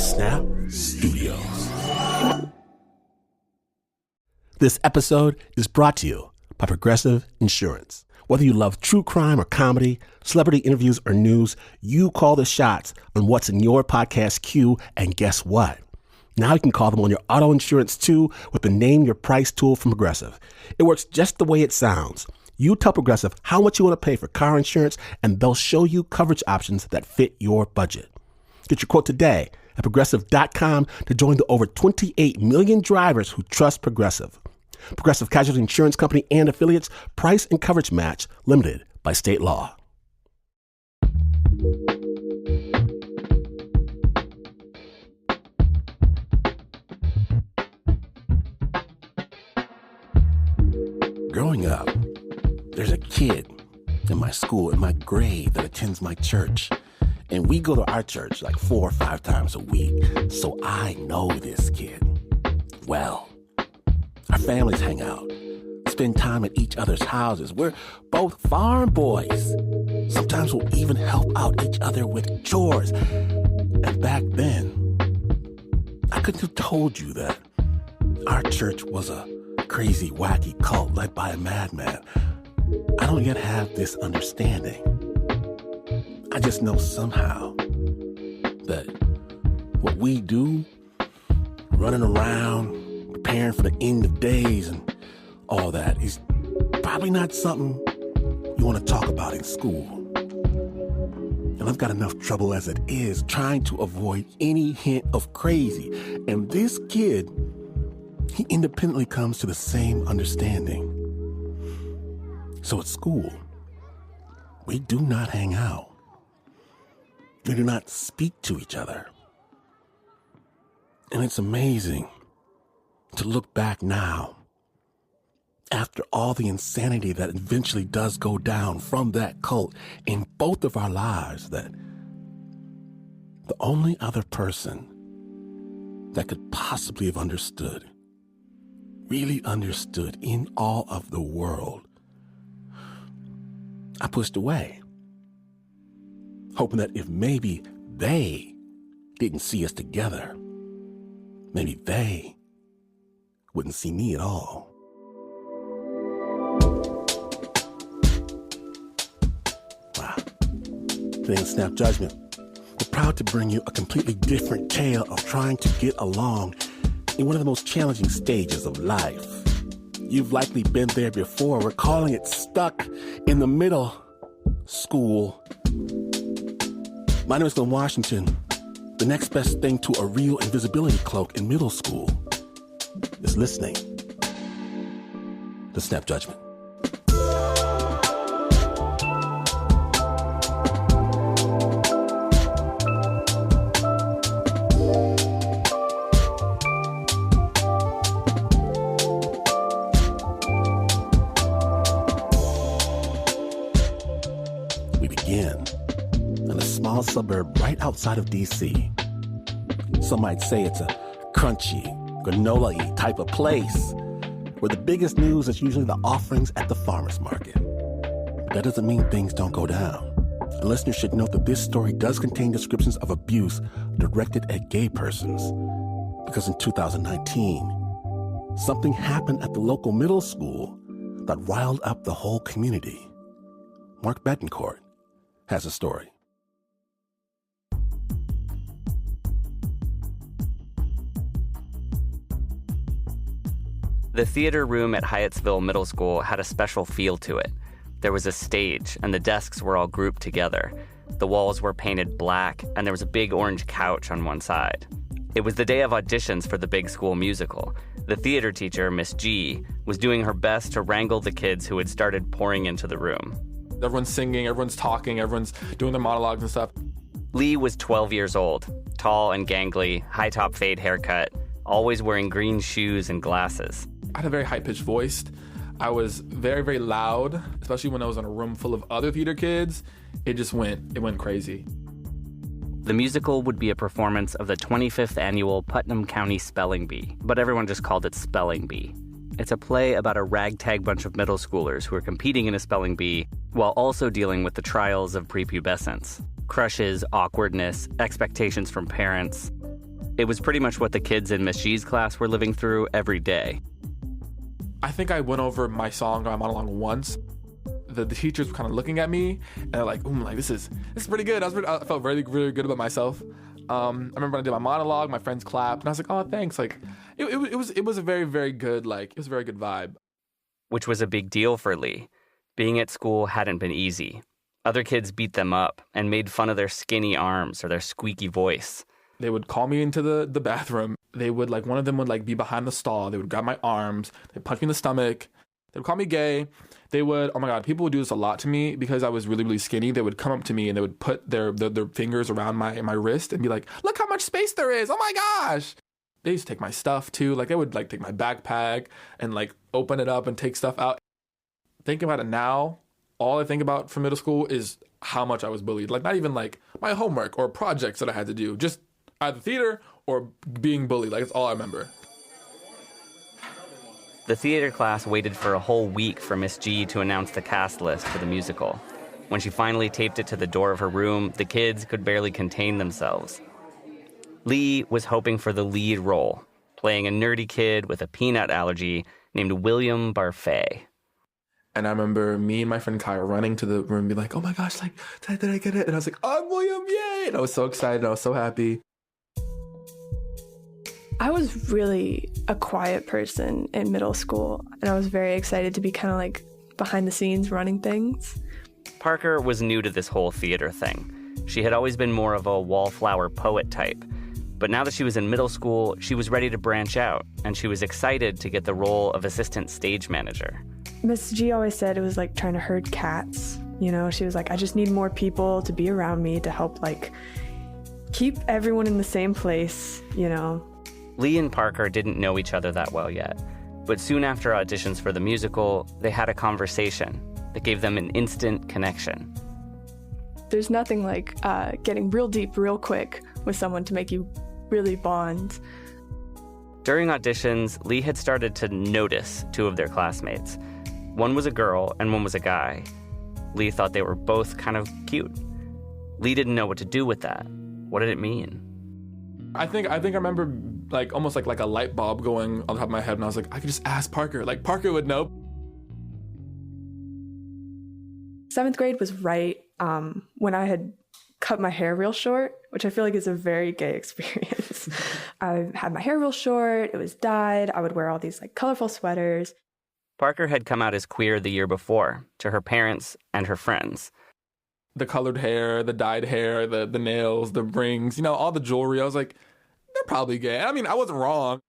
Snap Studios. This episode is brought to you by Progressive Insurance. Whether you love true crime or comedy, celebrity interviews or news, you call the shots on what's in your podcast queue, and guess what? Now you can call them on your auto insurance too with the Name Your Price tool from Progressive. It works just the way it sounds. You tell Progressive how much you want to pay for car insurance, and they'll show you coverage options that fit your budget. Get your quote today at Progressive.com to join the over 28 million drivers who trust Progressive. Progressive Casualty Insurance Company and affiliates. Price and coverage match limited by state law. Growing up, there's a kid in my school, in my grade, that attends my church. And we go to our church like 4 or 5 times a week. So I know this kid well. Our families hang out, spend time at each other's houses. We're both farm boys. Sometimes we'll even help out each other with chores. And back then, I couldn't have told you that our church was a crazy, wacky cult led by a madman. I don't yet have this understanding. I just know somehow that what we do, running around, preparing for the end of days and all that, is probably not something you want to talk about in school. And I've got enough trouble as it is trying to avoid any hint of crazy. And this kid, he independently comes to the same understanding. So at school, we do not hang out. We do not speak to each other. And it's amazing to look back now, after all the insanity that eventually does go down from that cult in both of our lives, that the only other person that could possibly have understood, really understood in all of the world, I pushed away, hoping that if maybe they didn't see us together, maybe they wouldn't see me at all. Wow. Today on Snap Judgment, we're proud to bring you a completely different tale of trying to get along in one of the most challenging stages of life. You've likely been there before. We're calling it stuck in the middle school. My name is Glenn Washington. The next best thing to a real invisibility cloak in middle school is listening to Snap Judgment. We begin in a small suburb right outside of D.C. Some might say it's a crunchy, granola-y type of place where the biggest news is usually the offerings at the farmer's market. But that doesn't mean things don't go down. And listeners should note that this story does contain descriptions of abuse directed at gay persons, because in 2019, something happened at the local middle school that riled up the whole community. Mark Betancourt has a story. The theater room at Hyattsville Middle School had a special feel to it. There was a stage, and the desks were all grouped together. The walls were painted black, and there was a big orange couch on one side. It was the day of auditions for the big school musical. The theater teacher, Miss G, was doing her best to wrangle the kids who had started pouring into the room. Everyone's singing, everyone's talking, everyone's doing their monologues and stuff. Lee was 12 years old, tall and gangly, high-top fade haircut, always wearing green shoes and glasses. I had a very high-pitched voice. I was very, very loud, especially when I was in a room full of other theater kids. It went crazy. The musical would be a performance of the 25th annual Putnam County Spelling Bee, but everyone just called it Spelling Bee. It's a play about a ragtag bunch of middle schoolers who are competing in a spelling bee while also dealing with the trials of prepubescence. Crushes, awkwardness, expectations from parents. It was pretty much what the kids in Miss G's class were living through every day. I think I went over my song or my monologue once. The teachers were kind of looking at me and they're like, this is pretty good. I felt really, really good about myself. I remember when I did my monologue, my friends clapped and I was like, oh, thanks. Like it was a very, very good, it was a very good vibe. Which was a big deal for Lee. Being at school hadn't been easy. Other kids beat them up and made fun of their skinny arms or their squeaky voice. They would call me into the bathroom. They would one of them would be behind the stall. They would grab my arms. They'd punch me in the stomach. They would call me gay. They would, oh my God, people would do this a lot to me because I was really, really skinny. They would come up to me and they would put their fingers around my wrist and be like, look how much space there is. Oh my gosh. They used to take my stuff too. They would take my backpack and open it up and take stuff out. Thinking about it now, all I think about from middle school is how much I was bullied. Not even my homework or projects that I had to do. Just either theater or being bullied. It's all I remember. The theater class waited for a whole week for Miss G to announce the cast list for the musical. When she finally taped it to the door of her room, the kids could barely contain themselves. Lee was hoping for the lead role, playing a nerdy kid with a peanut allergy named William Barfay. And I remember me and my friend Kyle running to the room and be like, oh my gosh, did I get it? And I was like, oh, I'm William, yay! And I was so excited, I was so happy. I was really a quiet person in middle school, and I was very excited to be kind of behind the scenes running things. Parker was new to this whole theater thing. She had always been more of a wallflower poet type. But now that she was in middle school, she was ready to branch out, and she was excited to get the role of assistant stage manager. Miss G always said it was like trying to herd cats. She was like, I just need more people to be around me to help keep everyone in the same place, Lee and Parker didn't know each other that well yet, but soon after auditions for the musical, they had a conversation that gave them an instant connection. There's nothing like getting real deep real quick with someone to make you really bond. During auditions, Lee had started to notice two of their classmates. One was a girl and one was a guy. Lee thought they were both kind of cute. Lee didn't know what to do with that. What did it mean? I think I remember almost like a light bulb going on top of my head, and I was like, I could just ask Parker. Parker would know. 7th grade was right when I had cut my hair real short, which I feel like is a very gay experience. I had my hair real short. It was dyed. I would wear all these colorful sweaters. Parker had come out as queer the year before to her parents and her friends. The colored hair, the dyed hair, the nails, the rings, all the jewelry. I was like, they're probably gay. I mean, I wasn't wrong.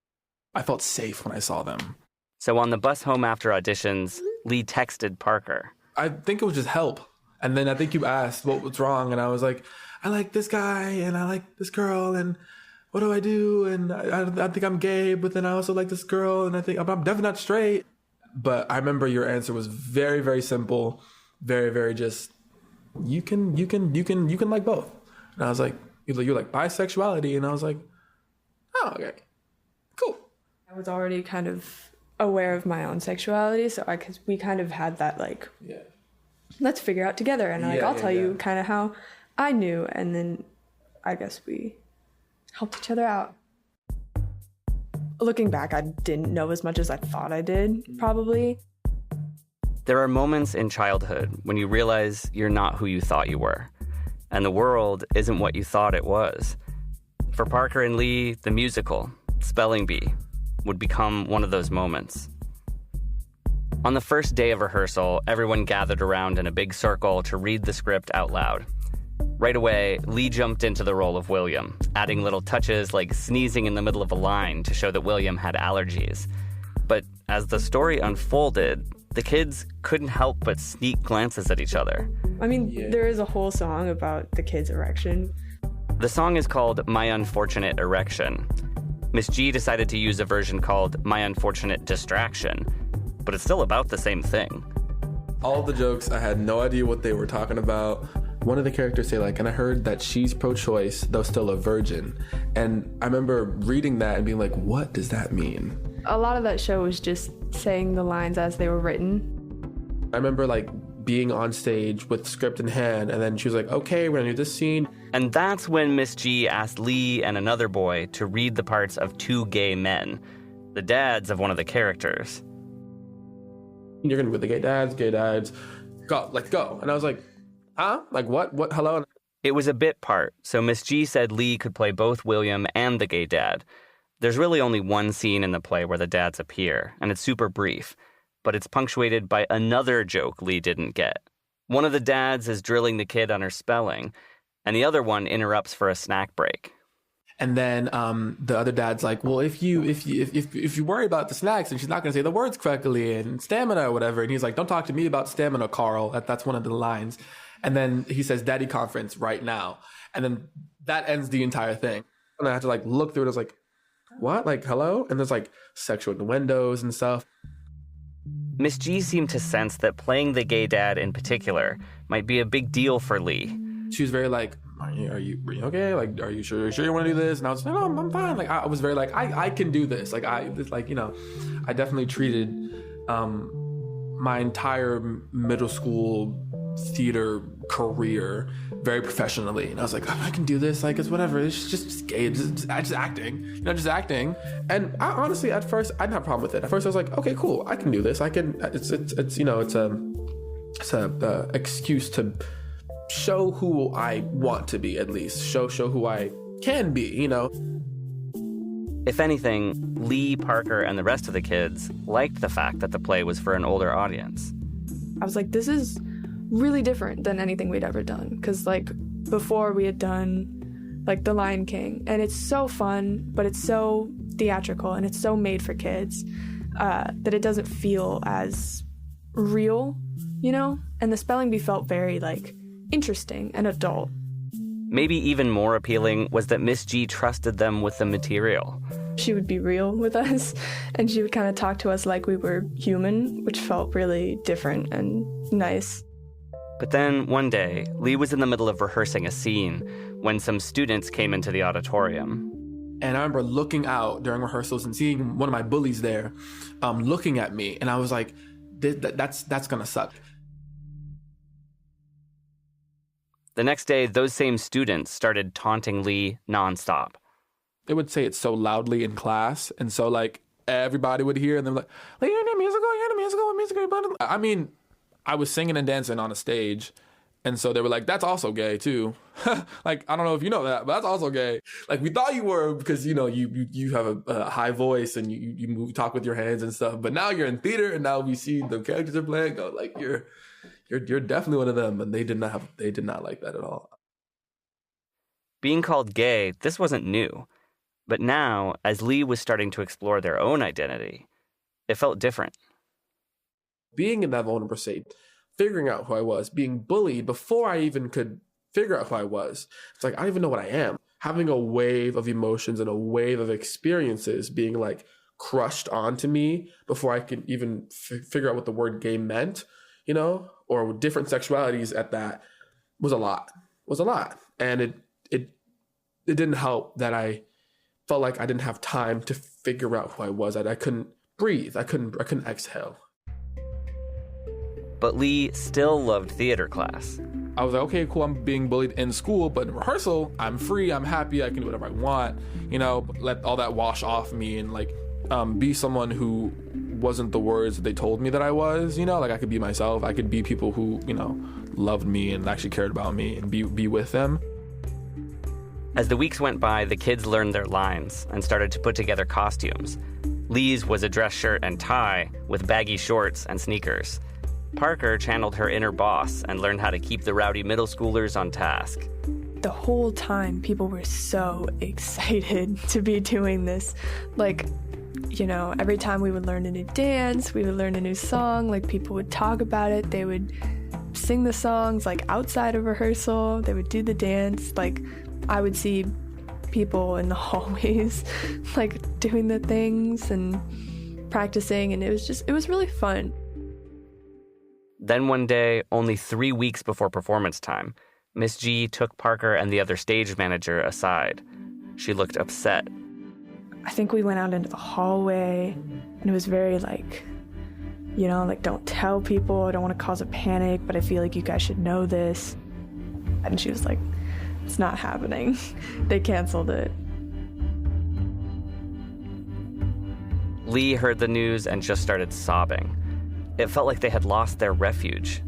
I felt safe when I saw them. So on the bus home after auditions, Lee texted Parker. I think it was just help. And then I think you asked what was wrong. And I was like, I like this guy and I like this girl. And what do I do? And I think I'm gay, but then I also like this girl. And I think I'm definitely not straight. But I remember your answer was very, very simple. Very, very just, you can like both. And I was like, you're like bisexuality. And I was like, oh, okay, cool. I was already kind of aware of my own sexuality. So we kind of had that let's figure out together. And I'll tell you kind of how I knew. And then I guess we helped each other out. Looking back, I didn't know as much as I thought I did, probably. There are moments in childhood when you realize you're not who you thought you were, and the world isn't what you thought it was. For Parker and Lee, the musical, Spelling Bee, would become one of those moments. On the first day of rehearsal, everyone gathered around in a big circle to read the script out loud. Right away, Lee jumped into the role of William, adding little touches like sneezing in the middle of a line to show that William had allergies. But as the story unfolded, the kids couldn't help but sneak glances at each other. I mean, there is a whole song about the kid's erection. The song is called My Unfortunate Erection. Miss G decided to use a version called My Unfortunate Distraction, but it's still about the same thing. All the jokes, I had no idea what they were talking about. One of the characters say and I heard that she's pro-choice, though still a virgin. And I remember reading that and being like, what does that mean? A lot of that show was just saying the lines as they were written. I remember being on stage with script in hand, and then she was like, okay, we're gonna do this scene. And that's when Miss G asked Lee and another boy to read the parts of two gay men, the dads of one of the characters. You're gonna be with the gay dads, go. And I was like, huh? Like, what, hello? It was a bit part, so Miss G said Lee could play both William and the gay dad. There's really only one scene in the play where the dads appear, and it's super brief, but it's punctuated by another joke Lee didn't get. One of the dads is drilling the kid on her spelling, and the other one interrupts for a snack break. And then the other dad's like, well, if you worry about the snacks and she's not going to say the words correctly and stamina or whatever, and he's like, don't talk to me about stamina, Carl. That's one of the lines. And then he says, daddy conference right now. And then that ends the entire thing. And I had to like look through it. I was like, what? Like, hello? And there's like sexual innuendos and stuff. Miss G seemed to sense that playing the gay dad in particular might be a big deal for Lee. She was very like, are you okay? Like, are you sure you want to do this? And I was like, no, I'm fine. Like, I was very like, I can do this. Like, I definitely treated my entire middle school theater career very professionally. And I was like, I can do this. Like, it's whatever. It's just gay. It's just acting. Just acting. And I honestly, at first, I didn't have a problem with it. At first, I was like, okay, cool. I can do this. I can. It's a excuse to show who I want to be, at least. Show who I can be, If anything, Lee, Parker, and the rest of the kids liked the fact that the play was for an older audience. I was like, this is really different than anything we'd ever done. Because, like, before we had done, like, The Lion King. And it's so fun, but it's so theatrical, and it's so made for kids that it doesn't feel as real, And the spelling bee felt very, like, interesting and adult. Maybe even more appealing was that Miss G trusted them with the material. She would be real with us, and she would kind of talk to us like we were human, which felt really different and nice. But then one day, Lee was in the middle of rehearsing a scene when some students came into the auditorium. And I remember looking out during rehearsals and seeing one of my bullies there looking at me, and I was like, that's gonna suck. The next day, those same students started taunting Lee nonstop. They would say it so loudly in class, and so like everybody would hear, and they're like, you're in the musical. I mean, I was singing and dancing on a stage, and so they were like, that's also gay too. Like, I don't know if you know that, but that's also gay. Like, we thought you were because you have a high voice and you talk with your hands and stuff, but now you're in theater, and now we see the characters are playing. Go like You're definitely one of them, and they did not like that at all. Being called gay, this wasn't new. But now, as Lee was starting to explore their own identity, it felt different. Being in that vulnerable state, figuring out who I was, being bullied before I even could figure out who I was. It's like, I don't even know what I am. Having a wave of emotions and a wave of experiences being like crushed onto me before I could even figure out what the word gay meant, or different sexualities at that was a lot. And it didn't help that I felt like I didn't have time to figure out who I was. I couldn't breathe. I couldn't exhale. But Lee still loved theater class. I was like, okay, cool, I'm being bullied in school, but in rehearsal, I'm free, I'm happy, I can do whatever I want, let all that wash off me and like be someone who wasn't the words that they told me that I was, like I could be myself. I could be people who, loved me and actually cared about me and be with them. As the weeks went by, the kids learned their lines and started to put together costumes. Lee's was a dress shirt and tie with baggy shorts and sneakers. Parker channeled her inner boss and learned how to keep the rowdy middle schoolers on task. The whole time, people were so excited to be doing this. Like, every time we would learn a new dance, we would learn a new song, like people would talk about it, they would sing the songs like outside of rehearsal, they would do the dance, like I would see people in the hallways like doing the things and practicing, and it was really fun. Then one day, only 3 weeks before performance time, Miss G took Parker and the other stage manager aside. She looked upset. I think we went out into the hallway, and it was very, you know, like, don't tell people, I don't want to cause a panic, but I feel like you guys should know this. And she was like, it's not happening. They canceled it. Lee heard the news and just started sobbing. It felt like they had lost their refuge.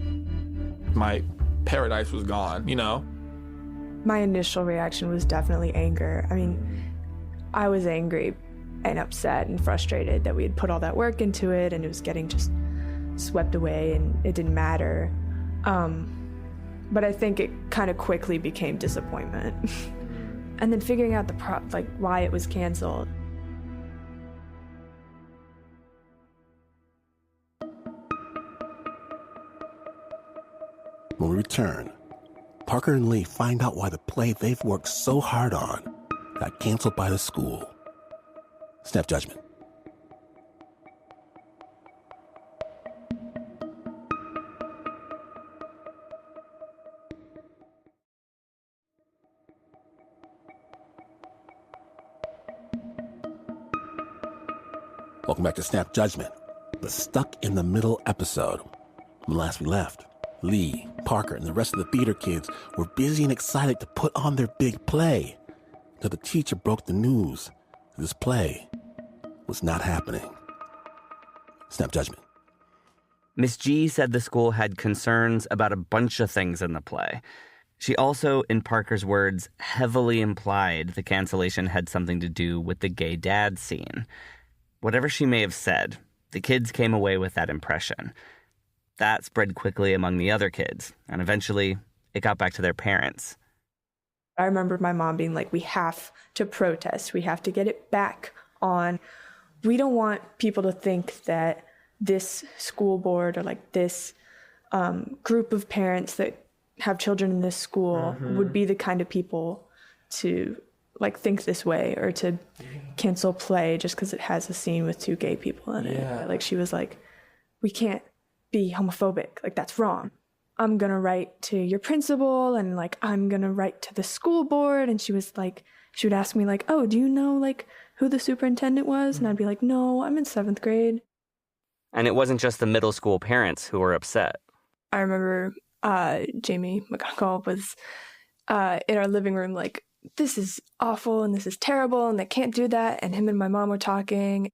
My paradise was gone, you know? My initial reaction was definitely anger. I mean, I was angry and upset and frustrated that we had put all that work into it and it was getting just swept away and it didn't matter. But I think it kind of quickly became disappointment. And then figuring out why it was canceled. When we return, Parker and Lee find out why the play they've worked so hard on got canceled by the school. Snap judgment. Welcome back to Snap Judgment, the stuck in the middle episode. When last we left, Lee, Parker, and the rest of the theater kids were busy and excited to put on their big play until the teacher broke the news that this play was not happening. Snap judgment. Miss G said the school had concerns about a bunch of things in the play. She also, in Parker's words, heavily implied the cancellation had something to do with the gay dad scene. Whatever she may have said, the kids came away with that impression. That spread quickly among the other kids, and eventually it got back to their parents. I remember my mom being like, we have to protest. We have to get it back on. We don't want people to think that this school board or like this group of parents that have children in this school would be the kind of people to like think this way or to cancel play just because it has a scene with two gay people in it. Like she was like, we can't be homophobic. Like that's wrong. I'm going to write to your principal and like I'm going to write to the school board. And she was like, she would ask me like, oh, do you know like who the superintendent was? And I'd be like, no, I'm in 7th grade. And it wasn't just the middle school parents who were upset. I remember Jamie McGonnigal was in our living room like, this is awful and this is terrible and they can't do that. And him and my mom were talking.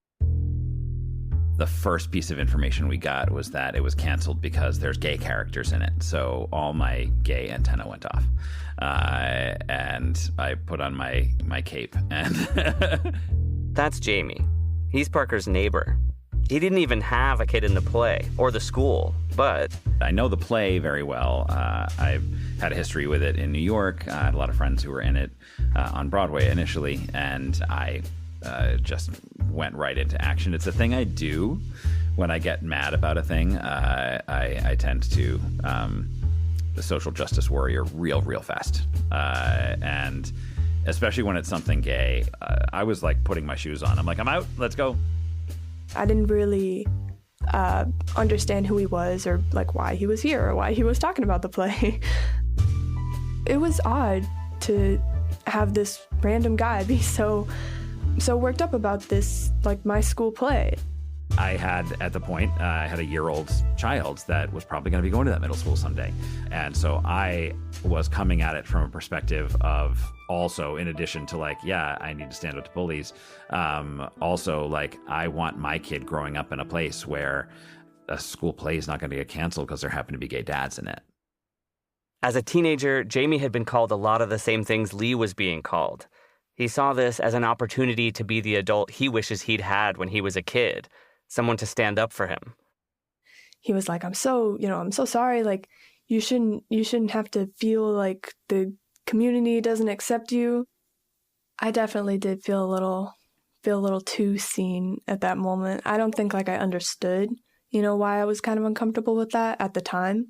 The first piece of information we got was that it was canceled because there's gay characters in it. So all my gay antenna went off. And I put on my cape. And That's Jamie. He's Parker's neighbor. He didn't even have a kid in the play or the school, but I know the play very well. I've had a history with it in New York. I had a lot of friends who were in it on Broadway initially, and I just went right into action. It's a thing I do when I get mad about a thing. I tend to the social justice warrior real fast. And especially when it's something gay, I was like putting my shoes on. I'm like, I'm out, let's go. I didn't really understand who he was or like why he was here or why he was talking about the play. It was odd to have this random guy be so worked up about this, like my school play. I had, at the point, I had a year-old child that was probably going to be going to that middle school someday. And so I was coming at it from a perspective of also, in addition to like, yeah, I need to stand up to bullies. Also, like, I want my kid growing up in a place where a school play is not going to get canceled because there happen to be gay dads in it. as a teenager, Jamie had been called a lot of the same things Lee was being called. He saw this as an opportunity to be the adult he wishes he'd had when he was a kid, someone to stand up for him. He was like, I'm so sorry. Like, you shouldn't have to feel like the community doesn't accept you. I definitely did feel a little too seen at that moment. I don't think like I understood, why I was kind of uncomfortable with that at the time.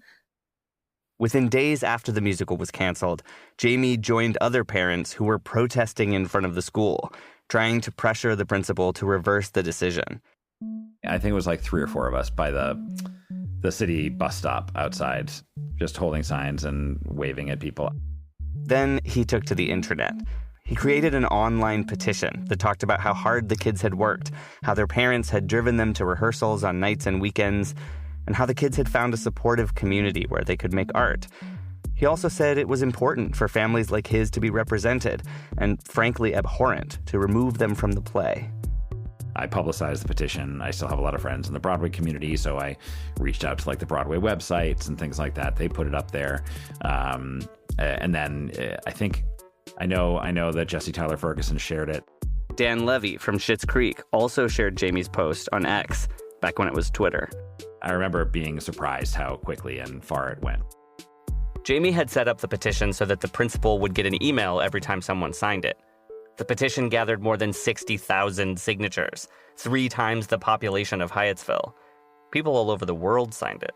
Within days after the musical was canceled, Jamie joined other parents who were protesting in front of the school, trying to pressure the principal to reverse the decision. I think it was like 3 or 4 of us by the city bus stop outside, just holding signs and waving at people. Then he took to the internet. He created an online petition that talked about how hard the kids had worked, how their parents had driven them to rehearsals on nights and weekends, and how the kids had found a supportive community where they could make art. He also said it was important for families like his to be represented, and frankly abhorrent to remove them from the play. I publicized the petition. I still have a lot of friends in the Broadway community, so I reached out to like the Broadway websites and things like that. They put it up there. And then I know that Jesse Tyler Ferguson shared it. Dan Levy from Schitt's Creek also shared Jamie's post on X, back when it was Twitter. I remember being surprised how quickly and far it went. Jamie had set up the petition so that the principal would get an email every time someone signed it. The petition gathered more than 60,000 signatures, 3 times the population of Hyattsville. People all over the world signed it.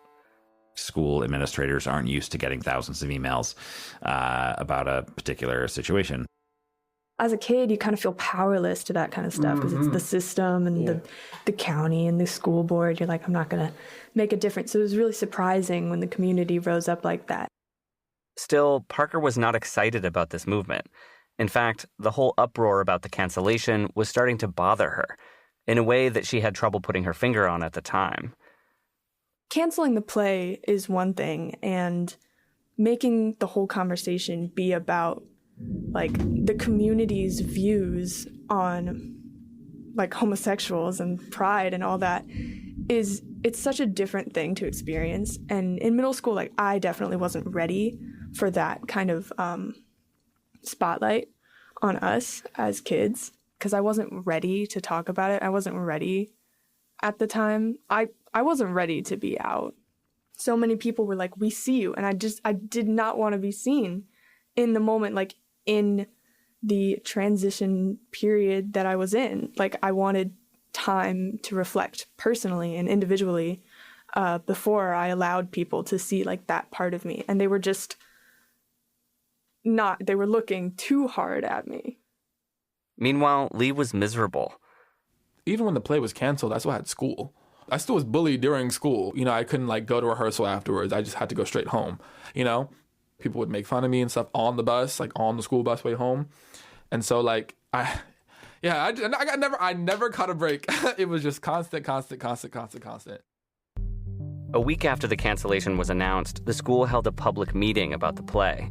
School administrators aren't used to getting thousands of emails about a particular situation. As a kid, you kind of feel powerless to that kind of stuff because it's the system and the county and the school board. You're like, I'm not going to make a difference. So it was really surprising when the community rose up like that. Still, Parker was not excited about this movement. In fact, the whole uproar about the cancellation was starting to bother her in a way that she had trouble putting her finger on at the time. Canceling the play is one thing, and making the whole conversation be about like the community's views on like homosexuals and pride and all that it's such a different thing to experience. And in middle school, like I definitely wasn't ready for that kind of spotlight on us as kids because I wasn't ready to talk about it. I wasn't ready at the time. I wasn't ready to be out. So many people were like, we see you. And I did not want to be seen in the moment, like in the transition period that I was in. Like I wanted time to reflect personally and individually before I allowed people to see like that part of me. And they were just they were looking too hard at me. Meanwhile, Lee was miserable. Even when the play was canceled, I still had school. I still was bullied during school. You know, I couldn't like go to rehearsal afterwards. I just had to go straight home, you know? People would make fun of me and stuff on the bus, like on the school bus way home. And so like, I never caught a break. It was just constant. A week after the cancellation was announced, the school held a public meeting about the play.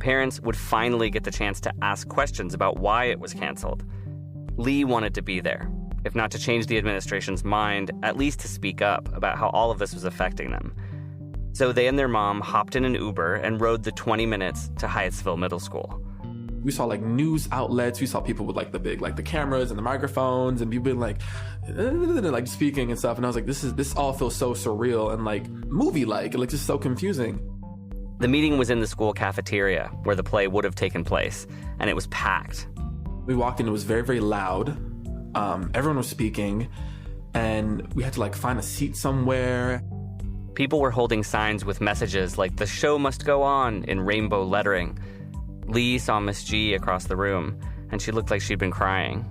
Parents would finally get the chance to ask questions about why it was canceled. Lee wanted to be there, if not to change the administration's mind, at least to speak up about how all of this was affecting them. So they and their mom hopped in an Uber and rode the 20 minutes to Hyattsville Middle School. We saw like news outlets. We saw people with like the big, like the cameras and the microphones and people like speaking and stuff. And I was like, this all feels so surreal and like movie-like, like just so confusing. The meeting was in the school cafeteria where the play would have taken place, and it was packed. We walked in, it was very, very loud. Everyone was speaking, and we had to like find a seat somewhere. People were holding signs with messages like "The show must go on" in rainbow lettering. Lee saw Miss G across the room, and she looked like she'd been crying.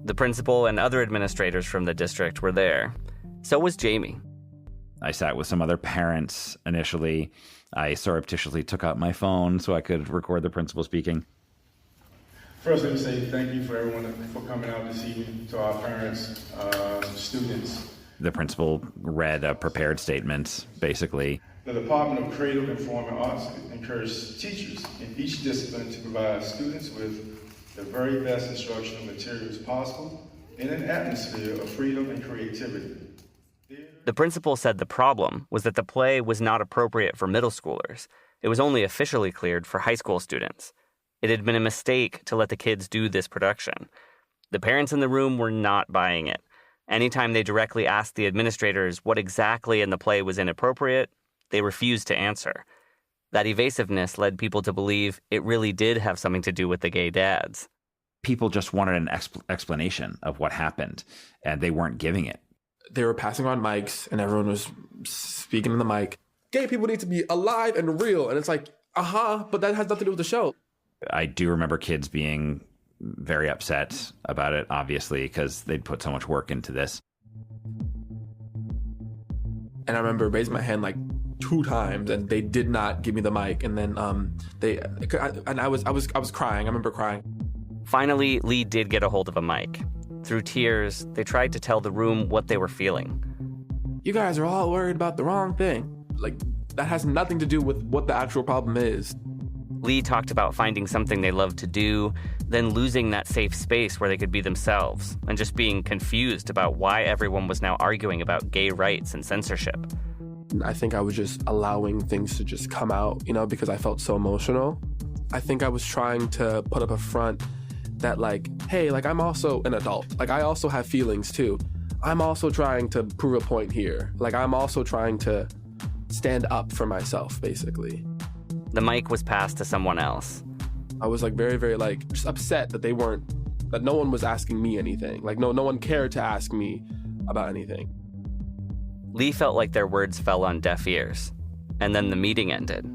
The principal and other administrators from the district were there. So was Jamie. I sat with some other parents initially. I surreptitiously took out my phone so I could record the principal speaking. First, let me say thank you for everyone for coming out this evening, to our parents, students. The principal read a prepared statement, basically. The Department of Creative and Performing Arts encourages teachers in each discipline to provide students with the very best instructional materials possible in an atmosphere of freedom and creativity. The principal said the problem was that the play was not appropriate for middle schoolers. It was only officially cleared for high school students. It had been a mistake to let the kids do this production. The parents in the room were not buying it. Anytime they directly asked the administrators what exactly in the play was inappropriate, they refused to answer. That evasiveness led people to believe it really did have something to do with the gay dads. People just wanted an explanation of what happened, and they weren't giving it. They were passing on mics, and everyone was speaking in the mic. Gay people need to be alive and real. And it's like, but that has nothing to do with the show. I do remember kids being very upset about it, obviously, because they'd put so much work into this. And I remember raising my hand like 2 times, and they did not give me the mic. And then I was crying. I remember crying. Finally, Lee did get a hold of a mic. Through tears, they tried to tell the room what they were feeling. You guys are all worried about the wrong thing. Like, that has nothing to do with what the actual problem is. Lee talked about finding something they loved to do, then losing that safe space where they could be themselves, and just being confused about why everyone was now arguing about gay rights and censorship. I think I was just allowing things to just come out, because I felt so emotional. I think I was trying to put up a front that hey, I'm also an adult. I also have feelings too. I'm also trying to prove a point here. I'm also trying to stand up for myself, basically. The mic was passed to someone else. I was very, very just upset that that no one was asking me anything. No one cared to ask me about anything. Lee felt like their words fell on deaf ears. And then the meeting ended.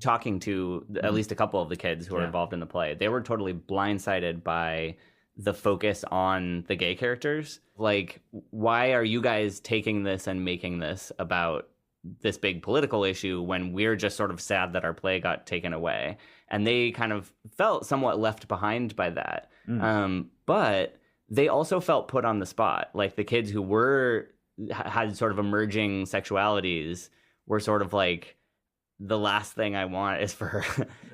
Talking to at least a couple of the kids who were involved in the play, they were totally blindsided by the focus on the gay characters. Why are you guys taking this and making this about this big political issue when we're just sort of sad that our play got taken away? And they kind of felt somewhat left behind by that. But they also felt put on the spot. The kids who had sort of emerging sexualities were sort of the last thing I want is for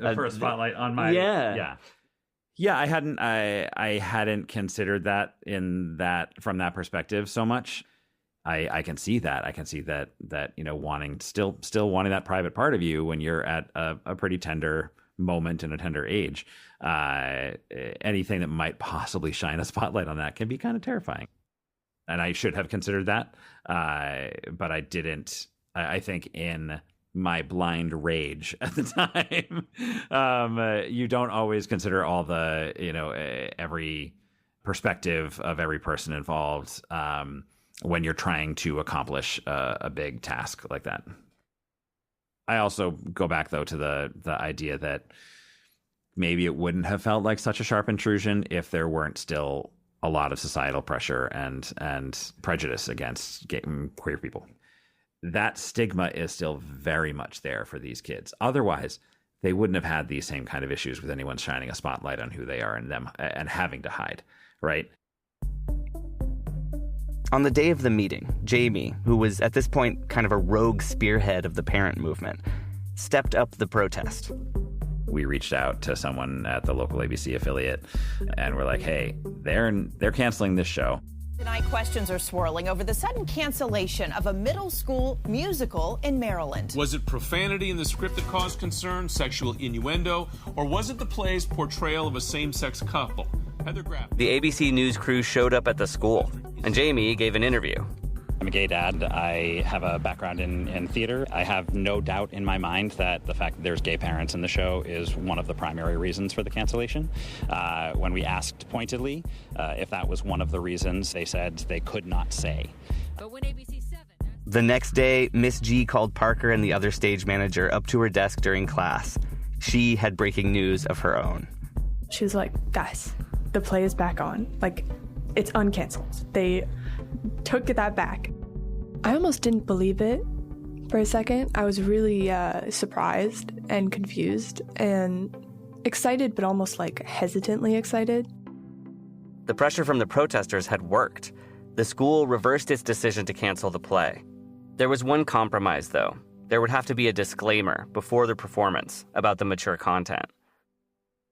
a spotlight on my yeah. I hadn't considered that from that perspective so much. I can see that. I can see that wanting still wanting that private part of you when you're at a pretty tender moment in a tender age. Anything that might possibly shine a spotlight on that can be kind of terrifying. And I should have considered that, but I didn't. I think in my blind rage at the time, you don't always consider all the every perspective of every person involved when you're trying to accomplish a big task like that. I also go back though to the idea that maybe it wouldn't have felt like such a sharp intrusion if there weren't still a lot of societal pressure and prejudice against gay and queer people. That stigma is still very much there for these kids. Otherwise, they wouldn't have had these same kind of issues with anyone shining a spotlight on who they are and having to hide, right? On the day of the meeting, Jamie, who was at this point kind of a rogue spearhead of the parent movement, stepped up the protest. We reached out to someone at the local ABC affiliate, and we're like, hey, they're canceling this show. Tonight, questions are swirling over the sudden cancellation of a middle school musical in Maryland. Was it profanity in the script that caused concern, sexual innuendo, or was it the play's portrayal of a same-sex couple? Heather Graff. The ABC News crew showed up at the school, and Jamie gave an interview. I'm a gay dad. I have a background in theater. I have no doubt in my mind that the fact that there's gay parents in the show is one of the primary reasons for the cancellation. When we asked pointedly if that was one of the reasons, they said they could not say. But when ABC 7... The next day, Miss G called Parker and the other stage manager up to her desk during class. She had breaking news of her own. She was like, guys, the play is back on. It's uncanceled. They took that back. I almost didn't believe it for a second. I was really surprised and confused and excited, but almost hesitantly excited. The pressure from the protesters had worked. The school reversed its decision to cancel the play. There was one compromise, though. There would have to be a disclaimer before the performance about the mature content.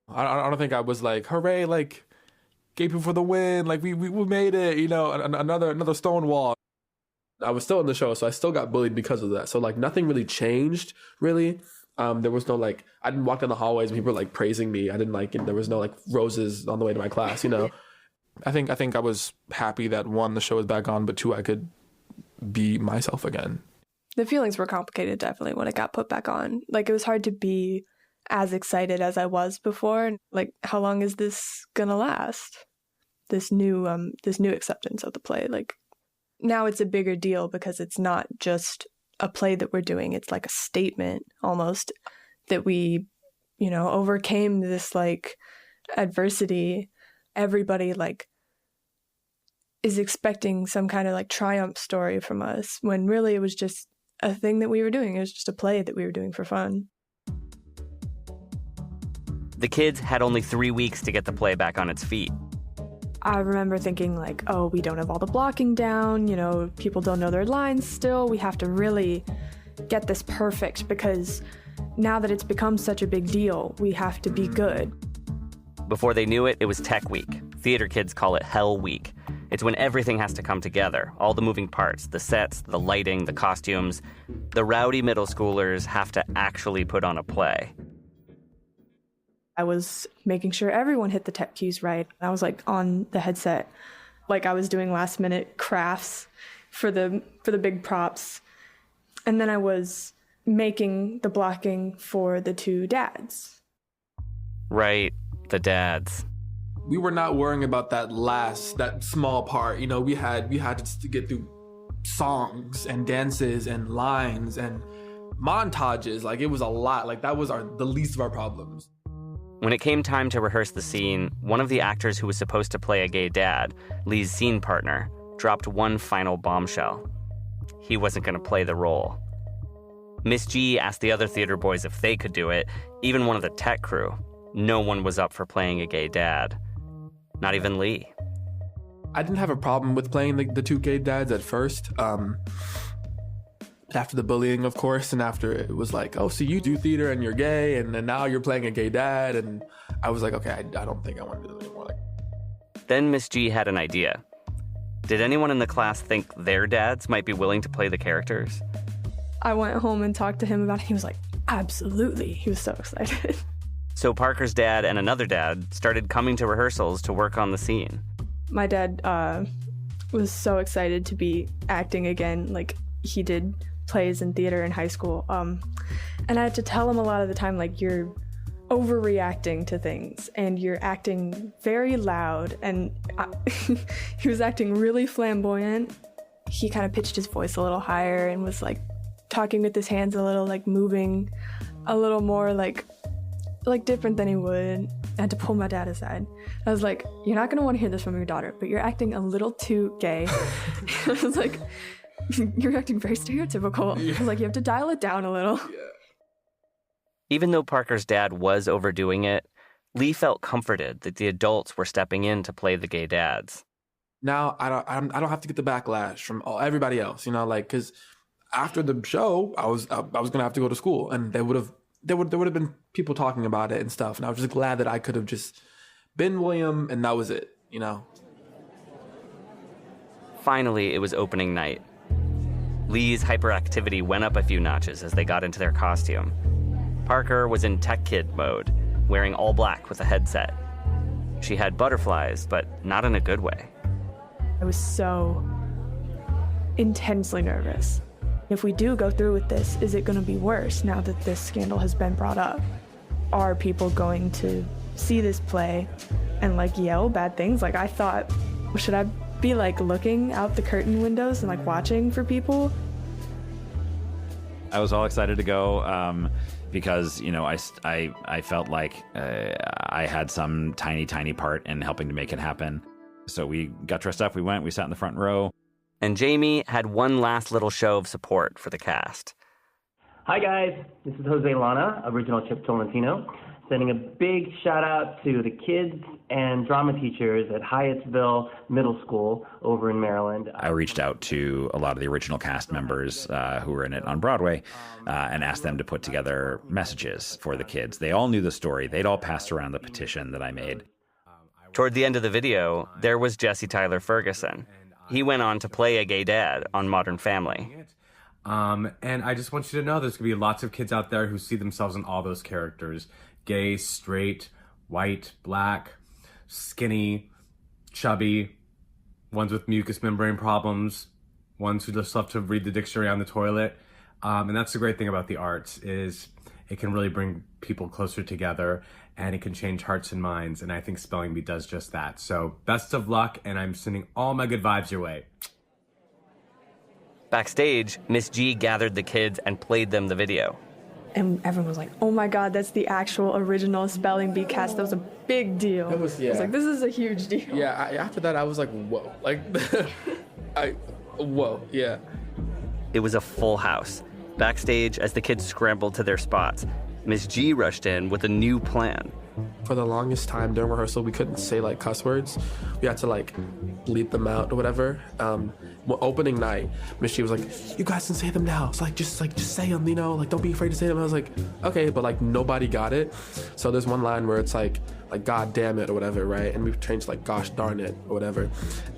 I don't think I was hooray, gay people for the win, we made it, another Stonewall. I was still in the show, so I still got bullied because of that. So nothing really changed, really. There was no I didn't walk down the hallways and people were praising me. I didn't there was no roses on the way to my class, I think I was happy that one, the show was back on, but two, I could be myself again. The feelings were complicated, definitely, when it got put back on. It was hard to be as excited as I was before. How long is this gonna last? This new acceptance of the play. Now it's a bigger deal because it's not just a play that we're doing. It's a statement almost that we, overcame this adversity. Everybody is expecting some kind of triumph story from us when really it was just a thing that we were doing. It was just a play that we were doing for fun. The kids had only 3 weeks to get the play back on its feet. I remember thinking like, oh, we don't have all the blocking down, people don't know their lines still. We have to really get this perfect because now that it's become such a big deal, we have to be good. Before they knew it, it was Tech Week. Theater kids call it Hell Week. It's when everything has to come together, all the moving parts, the sets, the lighting, the costumes. The rowdy middle schoolers have to actually put on a play. I was making sure everyone hit the tech cues right. I was like on the headset, like I was doing last minute crafts for the big props. And then I was making the blocking for the two dads. Right, the dads. We were not worrying about that small part. We had to get through songs and dances and lines and montages. Like, it was a lot. Like, that was the least of our problems. When it came time to rehearse the scene, one of the actors who was supposed to play a gay dad, Lee's scene partner, dropped one final bombshell. He wasn't going to play the role. Miss G asked the other theater boys if they could do it, even one of the tech crew. No one was up for playing a gay dad. Not even Lee. I didn't have a problem with playing the two gay dads at first. After the bullying, of course, and after it was like, oh, so you do theater and you're gay, and then now you're playing a gay dad, and I was like, okay, I don't think I want to do this anymore. Then Miss G had an idea. Did anyone in the class think their dads might be willing to play the characters? I went home and talked to him about it. He was like, absolutely. He was so excited. So Parker's dad and another dad started coming to rehearsals to work on the scene. My dad was so excited to be acting again. Like, he did plays and theater in high school. And I had to tell him a lot of the time, like, you're overreacting to things and you're acting very loud. And he was acting really flamboyant. He kind of pitched his voice a little higher and was like talking with his hands a little, like moving a little more like different than he would. I had to pull my dad aside. I was like, you're not going to want to hear this from your daughter, but you're acting a little too gay. I was like, you're acting very stereotypical. Yeah. I was like, you have to dial it down a little. Yeah. Even though Parker's dad was overdoing it, Lee felt comforted that the adults were stepping in to play the gay dads. Now I don't have to get the backlash from everybody else, because after the show, I was gonna have to go to school, and there would have been people talking about it and stuff, and I was just glad that I could have just been William, and that was it, Finally, it was opening night. Lee's hyperactivity went up a few notches as they got into their costume. Parker was in tech kid mode, wearing all black with a headset. She had butterflies, but not in a good way. I was so intensely nervous. If we do go through with this, is it going to be worse now that this scandal has been brought up? Are people going to see this play and yell bad things? I thought, should I be looking out the curtain windows and watching for people? I was all excited to go because I felt like I had some tiny part in helping to make it happen. So we got dressed up, we sat in the front row. And Jamie had one last little show of support for the cast. Hi guys, this is Jose Lana, original Chip Tolentino, sending a big shout out to the kids and drama teachers at Hyattsville Middle School over in Maryland. I reached out to a lot of the original cast members who were in it on Broadway and asked them to put together messages for the kids. They all knew the story. They'd all passed around the petition that I made. Toward the end of the video, there was Jesse Tyler Ferguson. He went on to play a gay dad on Modern Family. And I just want you to know there's going to be lots of kids out there who see themselves in all those characters. Gay, straight, white, black, skinny, chubby, ones with mucous membrane problems, ones who just love to read the dictionary on the toilet. And that's the great thing about the arts is it can really bring people closer together and it can change hearts and minds. And I think Spelling Bee does just that. So best of luck, and I'm sending all my good vibes your way. Backstage, Miss G gathered the kids and played them the video. And everyone was like, oh my God, that's the actual original Spelling Bee cast. That was a big deal. It was, yeah. I was like, this is a huge deal. Yeah, after that, I was like, whoa. Whoa, yeah. It was a full house. Backstage, as the kids scrambled to their spots, Miss G rushed in with a new plan. For the longest time during rehearsal, we couldn't say like cuss words. We had to like bleep them out or whatever. Opening night, Miss G was like, "You guys can say them now. It's like just say them, you know, like don't be afraid to say them." I was like, "Okay," but like nobody got it. So there's one line where it's like "God damn it" or whatever, right? And we've changed like "gosh darn it" or whatever.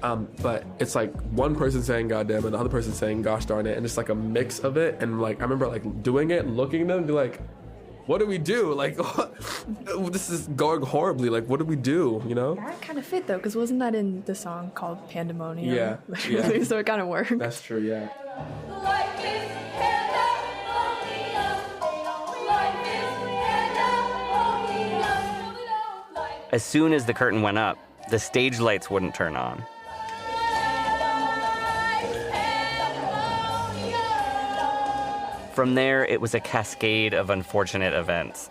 But it's like one person saying "God damn it," the other person saying "gosh darn it," and it's like a mix of it. And like I remember like doing it, looking at them, and be like, what do we do? Like, this is going horribly. Like, what do we do? You know? That kind of fit though, because wasn't that in the song called Pandemonium? Yeah. Yeah. So it kind of worked. That's true. Yeah. As soon as the curtain went up, the stage lights wouldn't turn on. From there, it was a cascade of unfortunate events.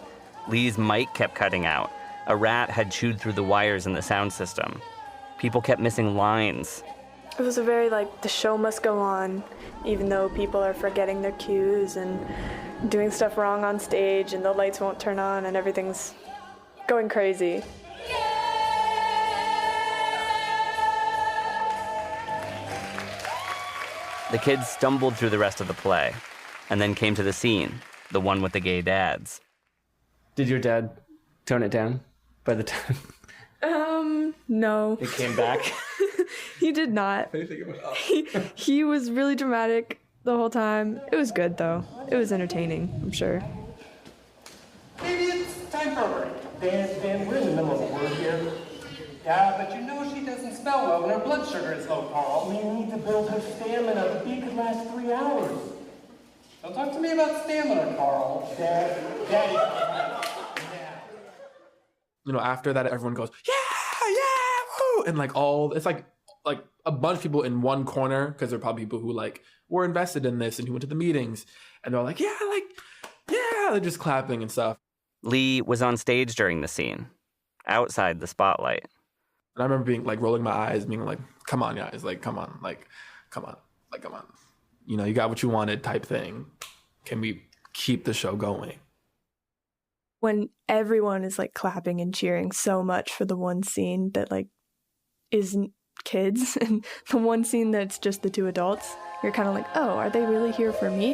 Lee's mic kept cutting out. A rat had chewed through the wires in the sound system. People kept missing lines. It was a very like, the show must go on, even though people are forgetting their cues and doing stuff wrong on stage and the lights won't turn on and everything's going crazy. The kids stumbled through the rest of the play, and then came to the scene, the one with the gay dads. Did your dad tone it down by the time? No. It came back? He did not. He was really dramatic the whole time. It was good, though. It was entertaining, I'm sure. Maybe it's time for a break. Dan, we're in the middle of a word here. Yeah, but you know she doesn't spell well when her blood sugar is low, Carl. We need to build her stamina. The beat could last 3 hours. Don't talk to me about stamina, Carl. Daddy. You know, after that, everyone goes, yeah, woo! And like it's like a bunch of people in one corner, because there are probably people who like were invested in this and who went to the meetings, and they're like, yeah, they're just clapping and stuff. Lee was on stage during the scene, outside the spotlight. And I remember being like rolling my eyes, being like, come on, guys, like, come on. You know, you got what you wanted type thing. Can we keep the show going? When everyone is like clapping and cheering so much for the one scene that like isn't kids and the one scene that's just the two adults, you're kind of like, oh, are they really here for me?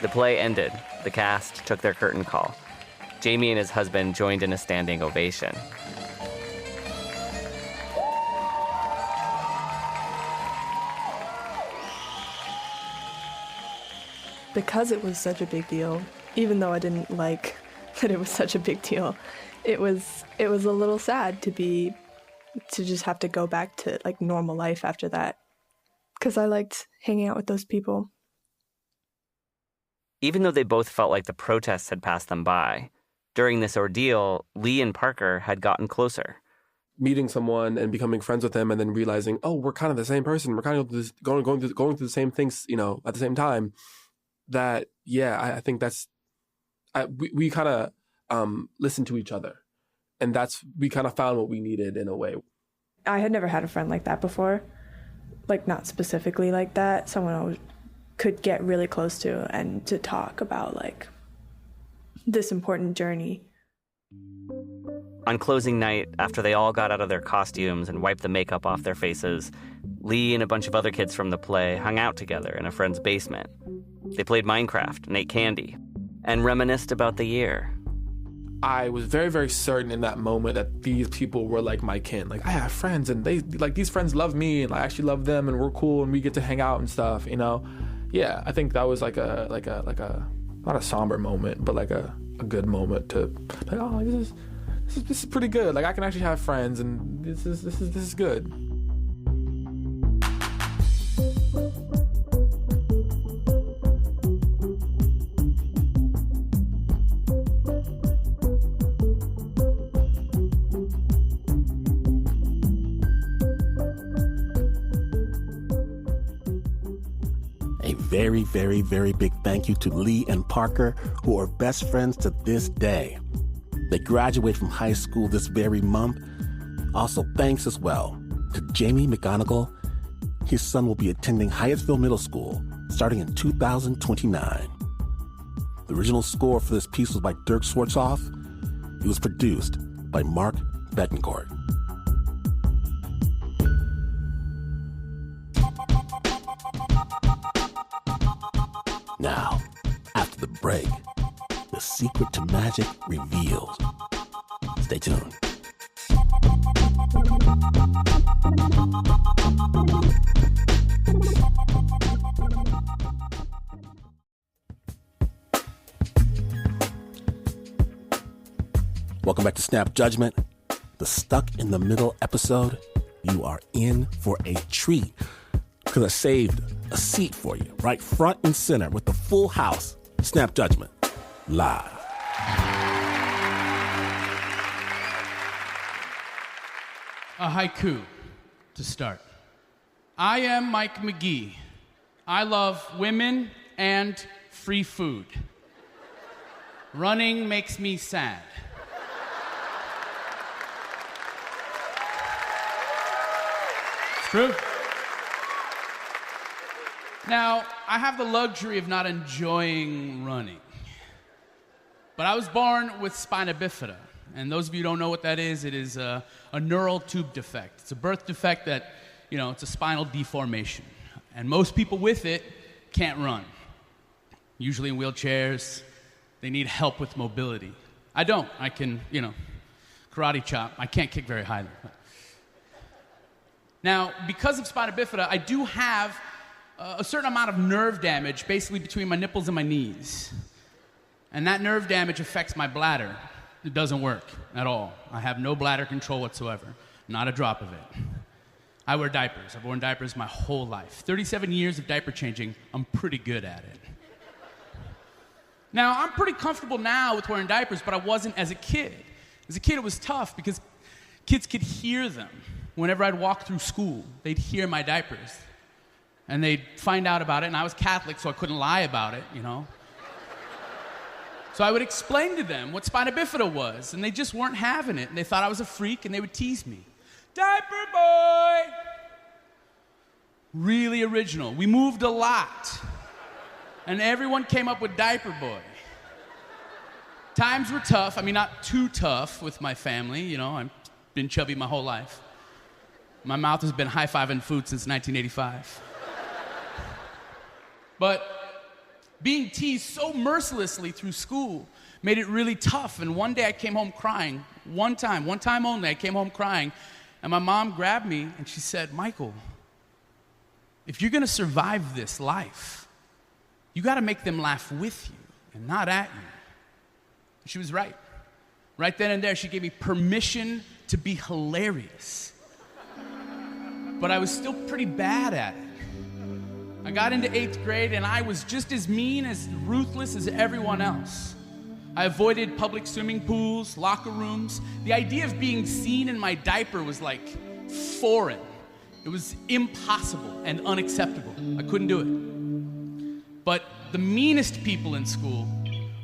The play ended. The cast took their curtain call. Jamie and his husband joined in a standing ovation. Because it was such a big deal, even though I didn't like that it was such a big deal, it was a little sad to just have to go back to like normal life after that. Because I liked hanging out with those people. Even though they both felt like the protests had passed them by, during this ordeal, Lee and Parker had gotten closer. Meeting someone and becoming friends with them and then realizing, oh, we're kind of the same person. We're kind of going through the same things, you know, at the same time. That, yeah, I think that's, we kind of listened to each other. And we kind of found what we needed in a way. I had never had a friend like that before. Like, not specifically like that. Someone I could get really close to and to talk about, like, this important journey. On closing night, after they all got out of their costumes and wiped the makeup off their faces, Lee and a bunch of other kids from the play hung out together in a friend's basement. They played Minecraft and ate candy and reminisced about the year. I was very, very certain in that moment that these people were like my kin. Like, I have friends and they like these friends love me and I actually love them and we're cool and we get to hang out and stuff, you know? Yeah, I think that was like a not a somber moment, but like a good moment to like, oh, this is pretty good. Like, I can actually have friends and this is good. very, very, very big thank you to Lee and Parker, who are best friends to this day. They graduate from high school this very month. Also, thanks as well to Jamie McGonnigal. His son will be attending Hyattsville Middle School starting in 2029. The original score for this piece was by Dirk Schwarzhoff. It was produced by Mark Betancourt. Now, after the break, the secret to magic revealed. Stay tuned. Welcome back to Snap Judgment, the Stuck in the Middle episode. You are in for a treat because I saved a seat for you right front and center with the full house. Snap Judgment, live. A haiku to start. I am Mike McGee. I love women and free food. Running makes me sad. It's true. Now, I have the luxury of not enjoying running. But I was born with spina bifida. And those of you who don't know what that is, it is a neural tube defect. It's a birth defect that, it's a spinal deformation. And most people with it can't run. Usually in wheelchairs, they need help with mobility. I don't. I can, karate chop. I can't kick very high though. Now, because of spina bifida, I do have a certain amount of nerve damage basically between my nipples and my knees. And that nerve damage affects my bladder. It doesn't work at all. I have no bladder control whatsoever. Not a drop of it. I wear diapers. I've worn diapers my whole life. 37 years of diaper changing. I'm pretty good at it. Now, I'm pretty comfortable now with wearing diapers, but I wasn't as a kid. As a kid, it was tough because kids could hear them. Whenever I'd walk through school, they'd hear my diapers. And they'd find out about it, and I was Catholic, so I couldn't lie about it, So I would explain to them what spina bifida was, and they just weren't having it, and they thought I was a freak, and they would tease me. Diaper boy! Really original. We moved a lot, and everyone came up with diaper boy. Times were tough. I mean, not too tough with my family, I've been chubby my whole life. My mouth has been high-fiving food since 1985. But being teased so mercilessly through school made it really tough. And one day I came home crying. One time only, I came home crying. And my mom grabbed me and she said, Michael, if you're going to survive this life, you got to make them laugh with you and not at you. And she was right. Right then and there, she gave me permission to be hilarious. But I was still pretty bad at it. I got into 8th grade and I was just as mean, as ruthless as everyone else. I avoided public swimming pools, locker rooms. The idea of being seen in my diaper was like foreign. It was impossible and unacceptable. I couldn't do it. But the meanest people in school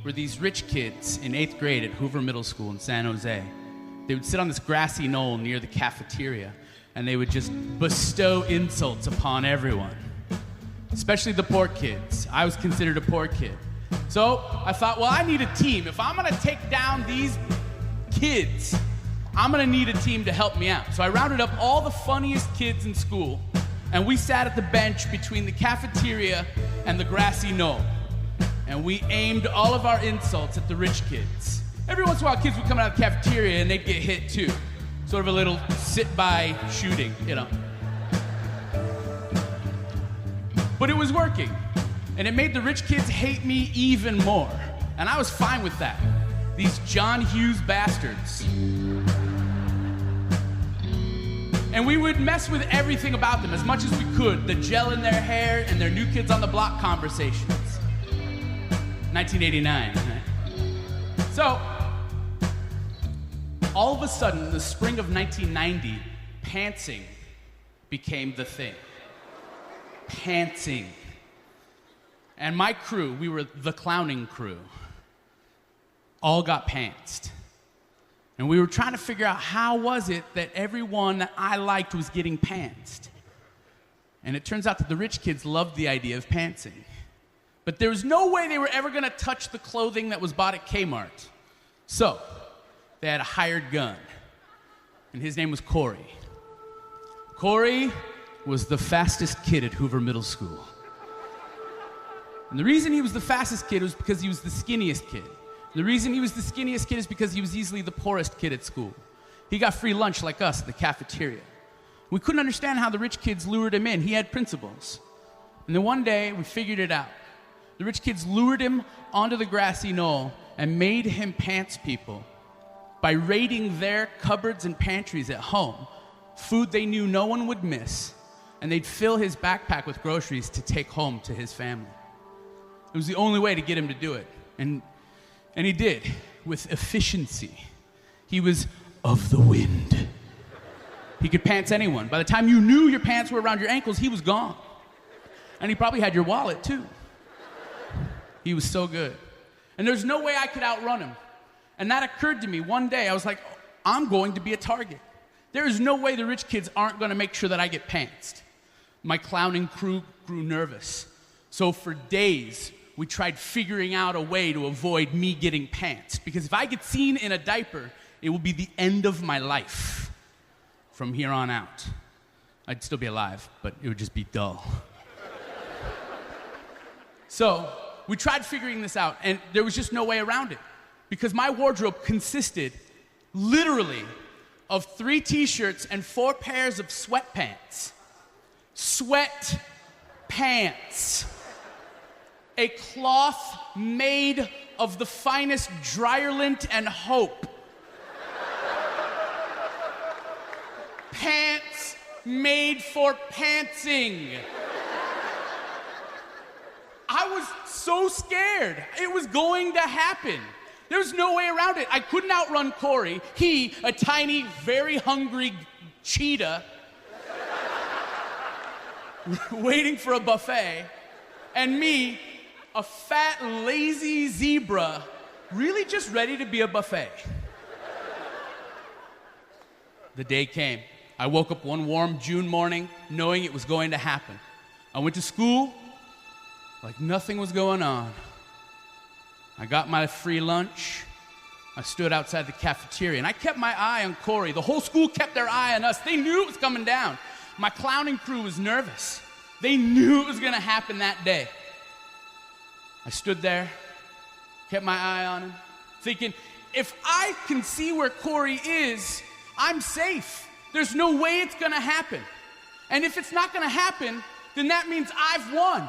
were these rich kids in 8th grade at Hoover Middle School in San Jose. They would sit on this grassy knoll near the cafeteria and they would just bestow insults upon everyone. Especially the poor kids. I was considered a poor kid. So I thought, well, I need a team. If I'm gonna take down these kids, I'm gonna need a team to help me out. So I rounded up all the funniest kids in school, and we sat at the bench between the cafeteria and the grassy knoll. And we aimed all of our insults at the rich kids. Every once in a while, kids would come out of the cafeteria and they'd get hit too. Sort of a little sit-by shooting, But it was working, and it made the rich kids hate me even more. And I was fine with that. These John Hughes bastards. And we would mess with everything about them as much as we could. The gel in their hair and their New Kids on the Block conversations. 1989, right? So, all of a sudden, in the spring of 1990, pantsing became the thing. Pantsing. and my crew, we were the clowning crew, all got pantsed. And we were trying to figure out how was it that everyone that I liked was getting pantsed. And it turns out that the rich kids loved the idea of pantsing. But there was no way they were ever going to touch the clothing that was bought at Kmart. So they had a hired gun, and his name was Corey. Corey was the fastest kid at Hoover Middle School. And the reason he was the fastest kid was because he was the skinniest kid. The reason he was the skinniest kid is because he was easily the poorest kid at school. He got free lunch like us at the cafeteria. We couldn't understand how the rich kids lured him in. He had principles. And then one day, we figured it out. The rich kids lured him onto the grassy knoll and made him pants people by raiding their cupboards and pantries at home, food they knew no one would miss, and they'd fill his backpack with groceries to take home to his family. It was the only way to get him to do it. And he did, with efficiency. He was of the wind. He could pants anyone. By the time you knew your pants were around your ankles, he was gone. And he probably had your wallet, too. He was so good. And there's no way I could outrun him. And that occurred to me one day. I was like, I'm going to be a target. There is no way the rich kids aren't going to make sure that I get pantsed. My clowning crew grew nervous. So for days, we tried figuring out a way to avoid me getting pantsed. Because if I get seen in a diaper, it will be the end of my life from here on out. I'd still be alive, but it would just be dull. So we tried figuring this out, and there was just no way around it. Because my wardrobe consisted literally of 3 t-shirts and 4 pairs of sweatpants. Sweat pants. A cloth made of the finest dryer-lint and hope. Pants made for pantsing. I was so scared. It was going to happen. There was no way around it. I couldn't outrun Corey. He, a tiny, very hungry cheetah, waiting for a buffet, and me, a fat, lazy zebra, really just ready to be a buffet. The day came. I woke up one warm June morning knowing it was going to happen. I went to school like nothing was going on. I got my free lunch. I stood outside the cafeteria, and I kept my eye on Corey. The whole school kept their eye on us. They knew it was coming down. My clowning crew was nervous. They knew it was going to happen that day. I stood there, kept my eye on him, thinking, if I can see where Corey is, I'm safe. There's no way it's going to happen. And if it's not going to happen, then that means I've won.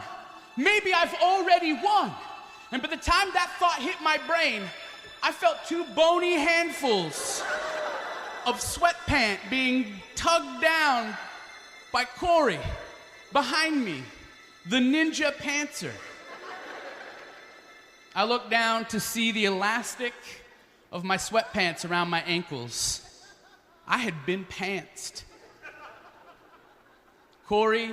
Maybe I've already won. And by the time that thought hit my brain, I felt 2 bony handfuls of sweatpant being tugged down by Corey behind me, the ninja pantser. I looked down to see the elastic of my sweatpants around my ankles. I had been pantsed. Corey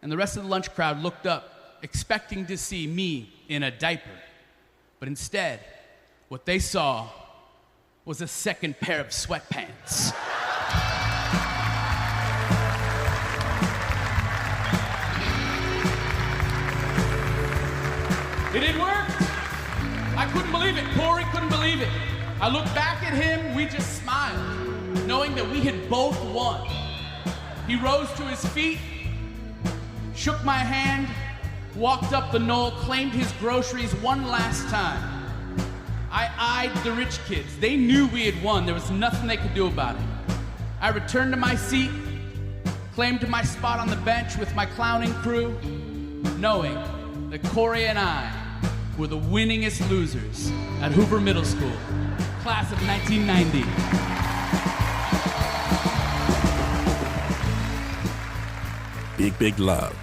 and the rest of the lunch crowd looked up, expecting to see me in a diaper. But instead, what they saw was a second pair of sweatpants. It didn't work. I couldn't believe it. Corey couldn't believe it. I looked back at him, we just smiled, knowing that we had both won. He rose to his feet, shook my hand, walked up the knoll, claimed his groceries one last time. I eyed the rich kids. They knew we had won. There was nothing they could do about it. I returned to my seat, claimed my spot on the bench with my clowning crew, knowing that Corey and I were the winningest losers at Hoover Middle School, class of 1990. Big love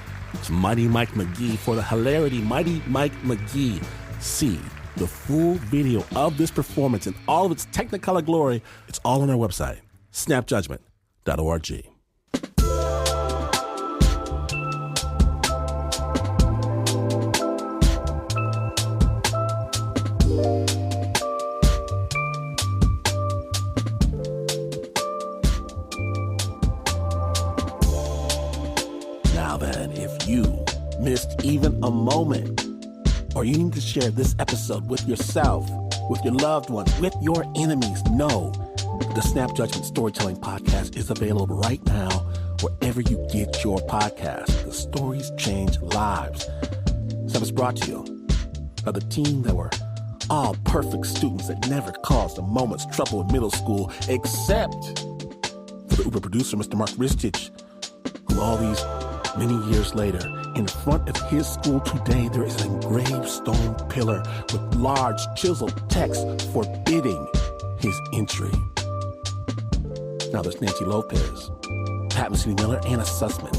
to Mighty Mike McGee for the hilarity. Mighty Mike McGee. See the full video of this performance in all of its Technicolor glory. It's all on our website, snapjudgment.org. if you missed even a moment, or you need to share this episode with yourself, with your loved ones, with your enemies, know the Snap Judgment Storytelling Podcast is available right now wherever you get your podcast. The stories change lives. Snap is brought to you by the team that were all perfect students that never caused a moment's trouble in middle school, except for the Uber producer, Mr. Mark Betancourt, who all these many years later, in front of his school today, there is an engraved stone pillar with large chiseled text forbidding his entry. Now there's Nancy Lopez, Pat Mesiti-Miller, Anna Sussman,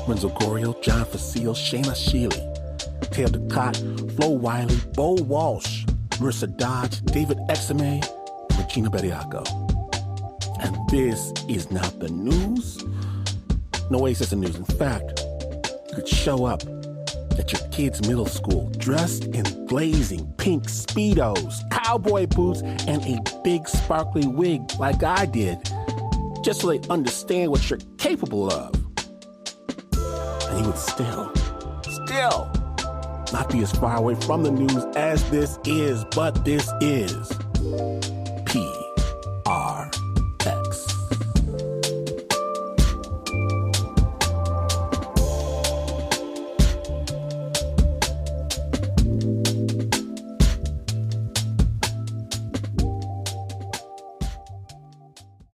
Renzo Gorio, John Facile, Shayna Shealy, Taylor Ducott, Flo Wiley, Bo Walsh, Marissa Dodge, David Exame, and Regina Bediaco. And this is not the news. No way is this the news. In fact, you could show up at your kid's middle school dressed in blazing pink Speedos, cowboy boots, and a big sparkly wig like I did, just so they understand what you're capable of. And you would still not be as far away from the news as this is, but this is P.